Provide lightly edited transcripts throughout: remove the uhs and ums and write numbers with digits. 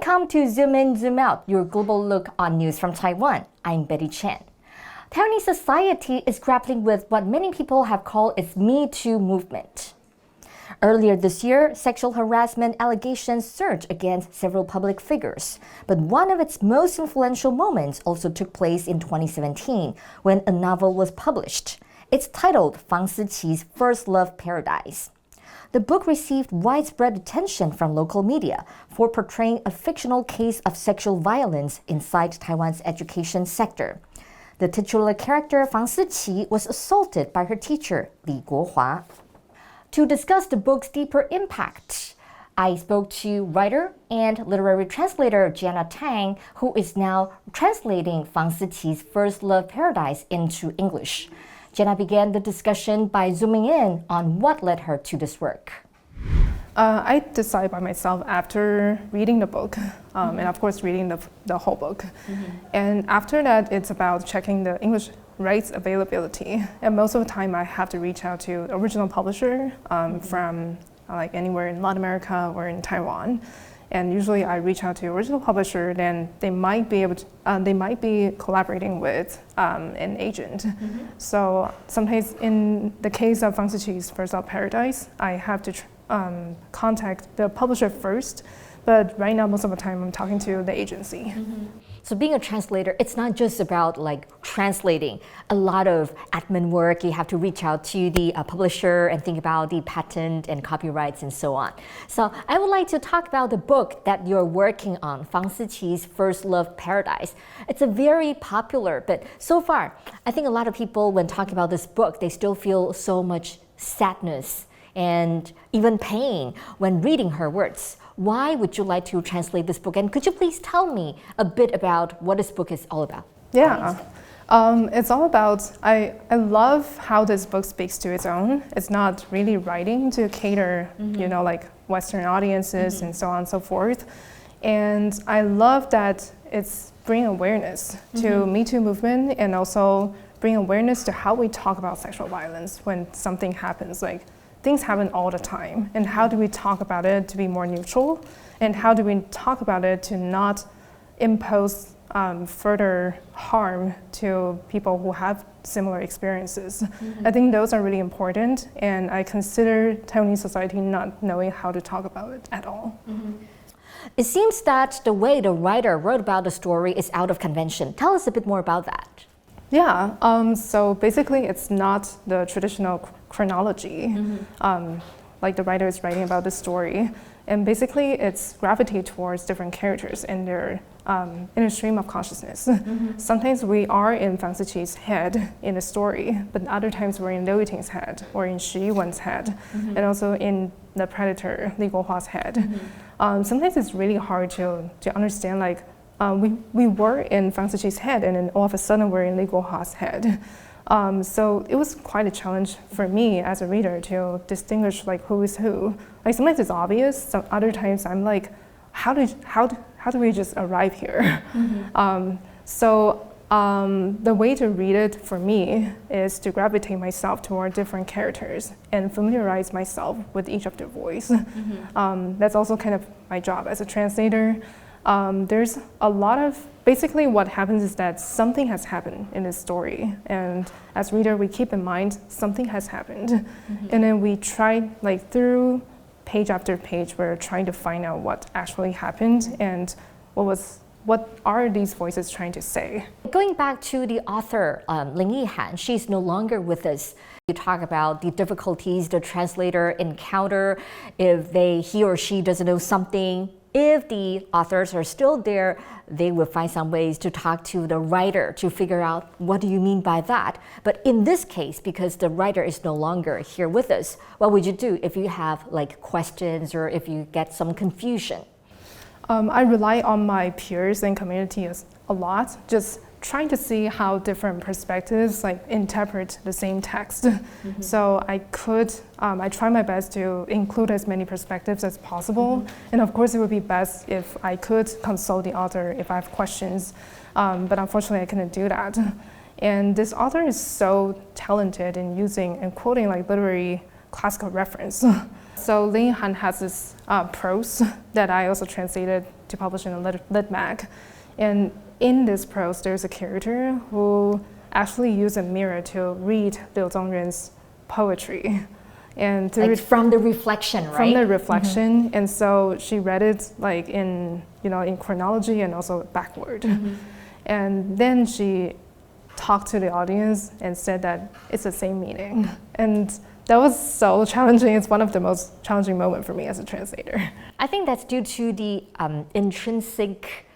Welcome to Zoom In, Zoom Out, your global look on news from Taiwan. I'm Betty Chen. Taiwanese society is grappling with what many people have called its MeToo movement. Earlier this year, sexual harassment allegations surged against several public figures. But one of its most influential moments also took place in 2017 when a novel was published. It's titled Fang First Love Paradise. The book received widespread attention from local media for portraying a fictional case of sexual violence inside Taiwan's education sector. The titular character Fang was assaulted by her teacher, Li Guohua. To discuss the book's deeper impact, I spoke to writer and literary translator Jenna Tang, who is now translating Fang First Love Paradise into English. Jenna began the discussion by zooming in on what led her to this work. I decided by myself after reading the book, and of course reading the whole book. And after that, it's about checking the English rights availability. And most of the time, I have to reach out to the original publisher from like anywhere in Latin America or in Taiwan. And usually I reach out to the original publisher, then they might be able to, they might be collaborating with an agent. So sometimes in the case of Fang First Love Paradise, I have to contact the publisher first, but right now most of the time I'm talking to the agency. So being a translator, it's not just about like translating. A lot of admin work, you have to reach out to the publisher and think about the patent and copyrights and so on. So I would like to talk about the book that you're working on, Fang First Love Paradise. It's a very popular, but so far, I think a lot of people when talking about this book, they still feel so much sadness and even pain when reading her words. Why would you like to translate this book? And could you please tell me a bit about what this book is all about? Yeah, it's all about, I love how this book speaks to its own. It's not really writing to cater, you know, like Western audiences and so on and so forth. And I love that it's bringing awareness to MeToo movement and also bring awareness to how we talk about sexual violence when something happens. Like, things happen all the time, and how do we talk about it to be more neutral, and how do we talk about it to not impose further harm to people who have similar experiences. I think those are really important, and I consider Taiwanese society not knowing how to talk about it at all. It seems that the way the writer wrote about the story is out of convention. Tell us a bit more about that. Yeah, so basically it's not the traditional chronology, like the writer is writing about the story. And basically it's gravitate towards different characters in their inner stream of consciousness. Sometimes we are in Fang Siqi's head in a story, but other times we're in Liu Yiting's head or in Shi Yiwen's head, and also in the predator, Li Guohua's head. Sometimes it's really hard to understand, like, we were in Fang Siqi's head, and then all of a sudden we're in Li Guohua's head. So it was quite a challenge for me as a reader to distinguish like who is who. Like sometimes it's obvious, some other times I'm like, how do we just arrive here? The way to read it for me is to gravitate myself toward different characters and familiarize myself with each of their voice. That's also kind of my job as a translator. There's a lot of, basically what happens is that something has happened in this story, and as reader we keep in mind something has happened, and then we try, like through page after page, we're trying to find out what actually happened and what are these voices trying to say. Going back to the author, Lin Yi-han, she's no longer with us. You talk about the difficulties the translator encounter if he or she doesn't know something. If the authors are still there, they will find some ways to talk to the writer to figure out what do you mean by that. But in this case, because the writer is no longer here with us, what would you do if you have like questions or if you get some confusion? I rely on my peers and community a lot, just trying to see how different perspectives like interpret the same text. So I try my best to include as many perspectives as possible. And of course it would be best if I could consult the author if I have questions, but unfortunately I couldn't do that. And this author is so talented in using and quoting like literary classical reference. So Lin Yi-han has this prose that I also translated to publish in a lit mag. And in this prose, there's a character who actually used a mirror to read Liu Zongren's poetry. And through like from the reflection, right? From the reflection, and so she read it like in chronology and also backward. And then she talked to the audience and said that it's the same meaning. And that was so challenging. It's one of the most challenging moments for me as a translator. I think that's due to the intrinsic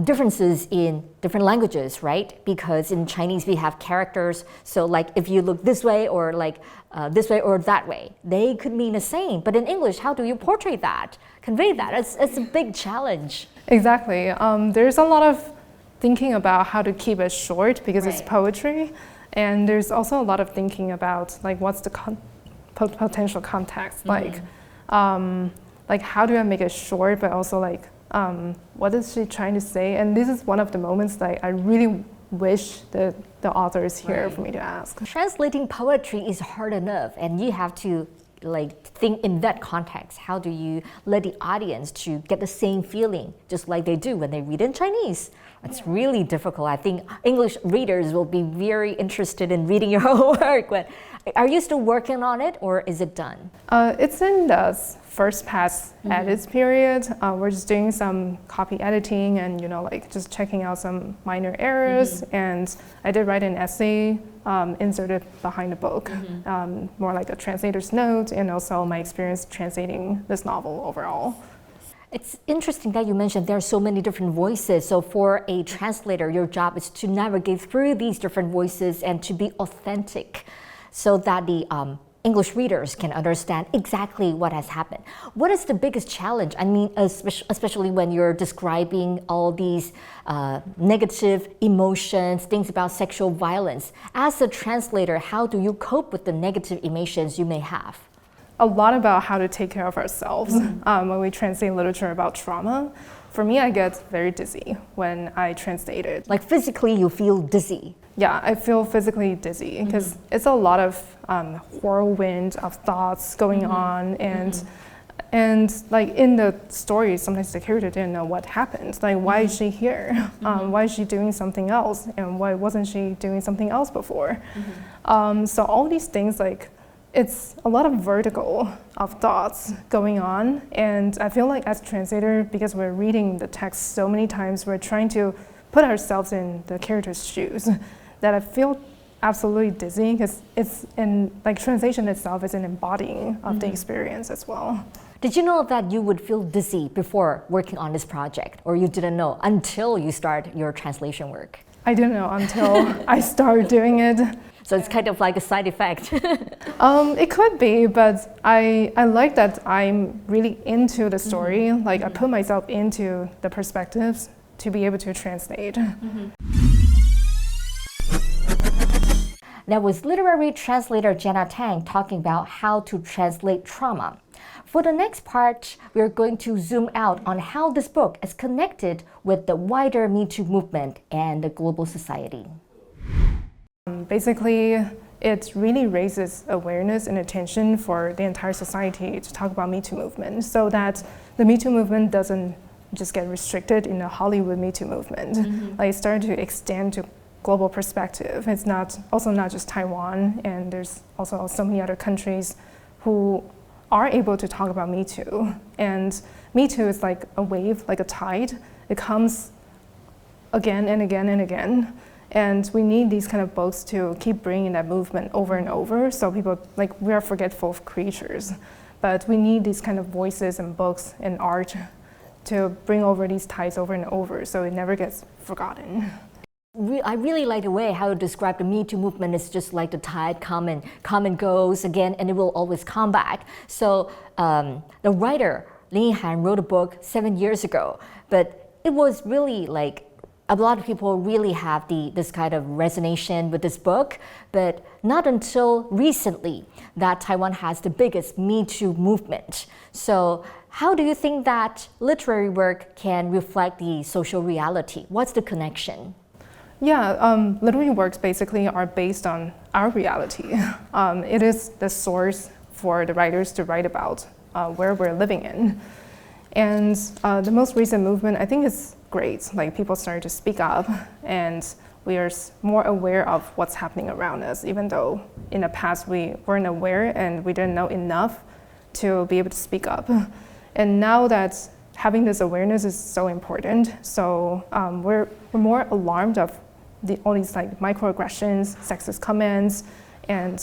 differences in different languages, right? Because in Chinese we have characters, so like if you look this way or like this way or that way, they could mean the same. But in English, how do you portray that, convey that? It's a big challenge. Exactly. There's a lot of thinking about how to keep it short because it's poetry, and there's also a lot of thinking about like what's the potential context, like how do I make it short, but also like what is she trying to say? And this is one of the moments that I really wish that the author is here for me to ask. Translating poetry is hard enough, and you have to like think in that context. How do you let the audience to get the same feeling, just like they do when they read in Chinese? It's really difficult. I think English readers will be very interested in reading your whole work. But are you still working on it, or is it done? It's in the first pass edits period. We're just doing some copy editing and like just checking out some minor errors. And I did write an essay inserted behind the book, more like a translator's note, and also my experience translating this novel overall. It's interesting that you mentioned there are so many different voices. So for a translator, your job is to navigate through these different voices and to be authentic so that the English readers can understand exactly what has happened. What is the biggest challenge? I mean, especially when you're describing all these negative emotions, things about sexual violence. As a translator, how do you cope with the negative emotions you may have? A lot about how to take care of ourselves when we translate literature about trauma. For me, I get very dizzy when I translate it. Like physically, you feel dizzy? Yeah, I feel physically dizzy because it's a lot of whirlwind of thoughts going on, and like in the story, sometimes the character didn't know what happened. Like, why is she here? Why is she doing something else? And why wasn't she doing something else before? So all these things, like, it's a lot of vertigo of thoughts going on, and I feel like as a translator, because we're reading the text so many times, we're trying to put ourselves in the character's shoes, that I feel absolutely dizzy because it's in like translation itself is an embodying of the experience as well. Did you know that you would feel dizzy before working on this project, or you didn't know until you start your translation work? I didn't know until I started doing it. So it's kind of like a side effect. It could be, but I like that I'm really into the story. Like I put myself into the perspectives to be able to translate. That was literary translator Jenna Tang talking about how to translate trauma. For the next part, we're going to zoom out on how this book is connected with the wider MeToo movement and the global society. Basically, it really raises awareness and attention for the entire society to talk about MeToo movement, so that the MeToo movement doesn't just get restricted in the Hollywood MeToo movement. Like it started to extend to global perspective. It's not just Taiwan, and there's also so many other countries who are able to talk about MeToo. And MeToo is like a wave, like a tide. It comes again and again and again. And we need these kind of books to keep bringing that movement over and over. So people, like, we are forgetful creatures, but we need these kind of voices and books and art to bring over these tides over and over so it never gets forgotten. I really like the way how you describe the MeToo movement is just like the tide come and goes again, and it will always come back. So the writer, Lin Yi-han, wrote a book 7 years ago, but it was really like a lot of people really have this kind of resonation with this book, but not until recently that Taiwan has the biggest MeToo movement. So how do you think that literary work can reflect the social reality? What's the connection? Yeah, literary works basically are based on our reality. It is the source for the writers to write about where we're living in. And the most recent movement, I think, is great. Like, people started to speak up, and we are more aware of what's happening around us, even though in the past we weren't aware and we didn't know enough to be able to speak up. And now that having this awareness is so important, so we're more alarmed of all these like microaggressions, sexist comments, and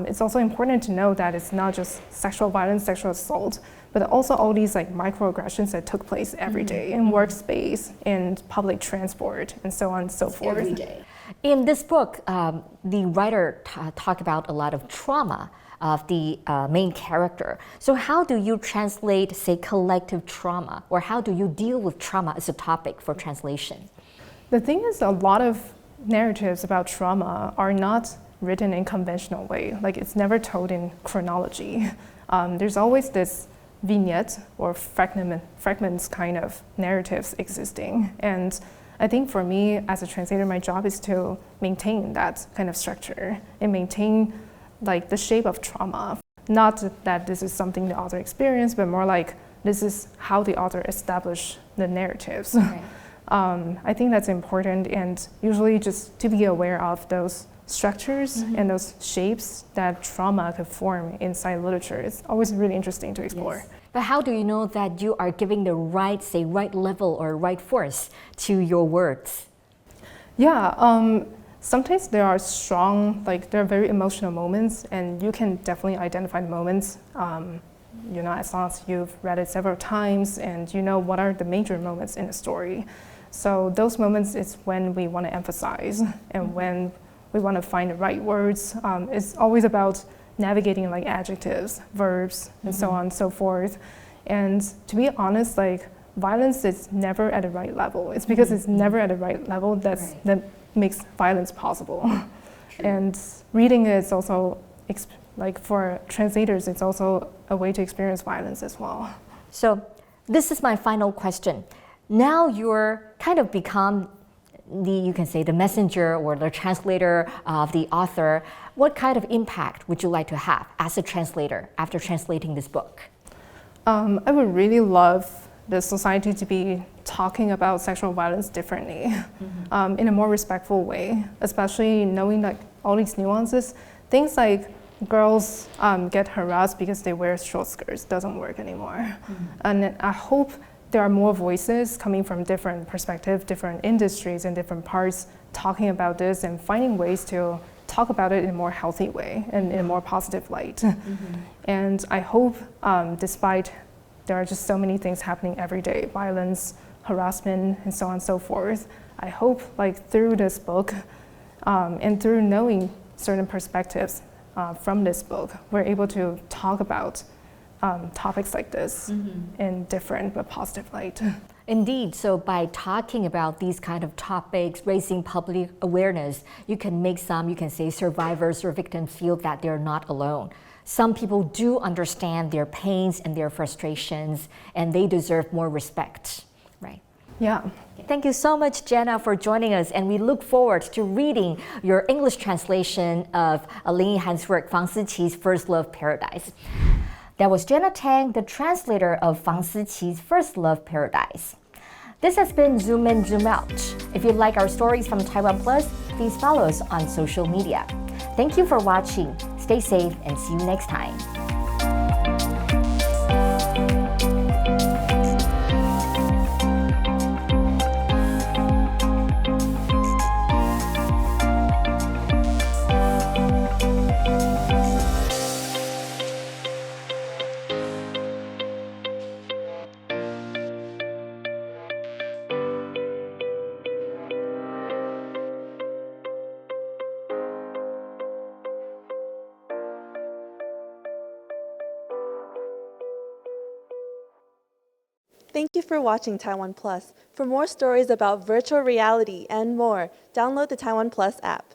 it's also important to know that it's not just sexual violence, sexual assault, but also all these like microaggressions that took place every day in workspace, in public transport, and so on and so forth. Every day. In this book, the writer talked about a lot of trauma of the main character. So how do you translate, say, collective trauma, or how do you deal with trauma as a topic for translation? The thing is, a lot of narratives about trauma are not written in conventional way. Like, it's never told in chronology. There's always this vignette or fragments kind of narratives existing. And I think for me as a translator, my job is to maintain that kind of structure and maintain like the shape of trauma. Not that this is something the author experienced, but more like this is how the author established the narratives. Okay. I think that's important, and usually just to be aware of those structures and those shapes that trauma could form inside literature is always really interesting to explore. Yes. But how do you know that you are giving the right, say, right level or right force to your words? Yeah, sometimes there are strong, like there are very emotional moments, and you can definitely identify the moments, you know, as long as you've read it several times and you know what are the major moments in the story. So those moments is when we want to emphasize and when we want to find the right words. It's always about navigating like adjectives, verbs, and so on and so forth. And to be honest, like violence is never at the right level. It's because it's never at the right level that makes violence possible. True. And reading is also, like for translators, it's also a way to experience violence as well. So this is my final question. Now you're kind of become you can say the messenger or the translator of the author. What kind of impact would you like to have as a translator after translating this book? I would really love the society to be talking about sexual violence differently, in a more respectful way, especially knowing like all these nuances. Things like girls get harassed because they wear short skirts doesn't work anymore. And I hope there are more voices coming from different perspectives, different industries and different parts talking about this and finding ways to talk about it in a more healthy way and in a more positive light. And I hope, despite there are just so many things happening every day, violence, harassment, and so on and so forth, I hope like through this book and through knowing certain perspectives from this book, we're able to talk about topics like this in different but positive light. Indeed, so by talking about these kind of topics, raising public awareness, you can make some, you can say, survivors or victims feel that they're not alone. Some people do understand their pains and their frustrations, and they deserve more respect, right? Yeah. Thank you so much, Jenna, for joining us, and we look forward to reading your English translation of Lin Yi-han's work, Fang Siqi's First Love Paradise. That was Janna Tang, the translator of Fang Siqi's First Love Paradise. This has been Zoom In, Zoom Out. If you like our stories from Taiwan Plus, please follow us on social media. Thank you for watching. Stay safe and see you next time. Thank you for watching Taiwan Plus. For more stories about virtual reality and more, download the Taiwan Plus app.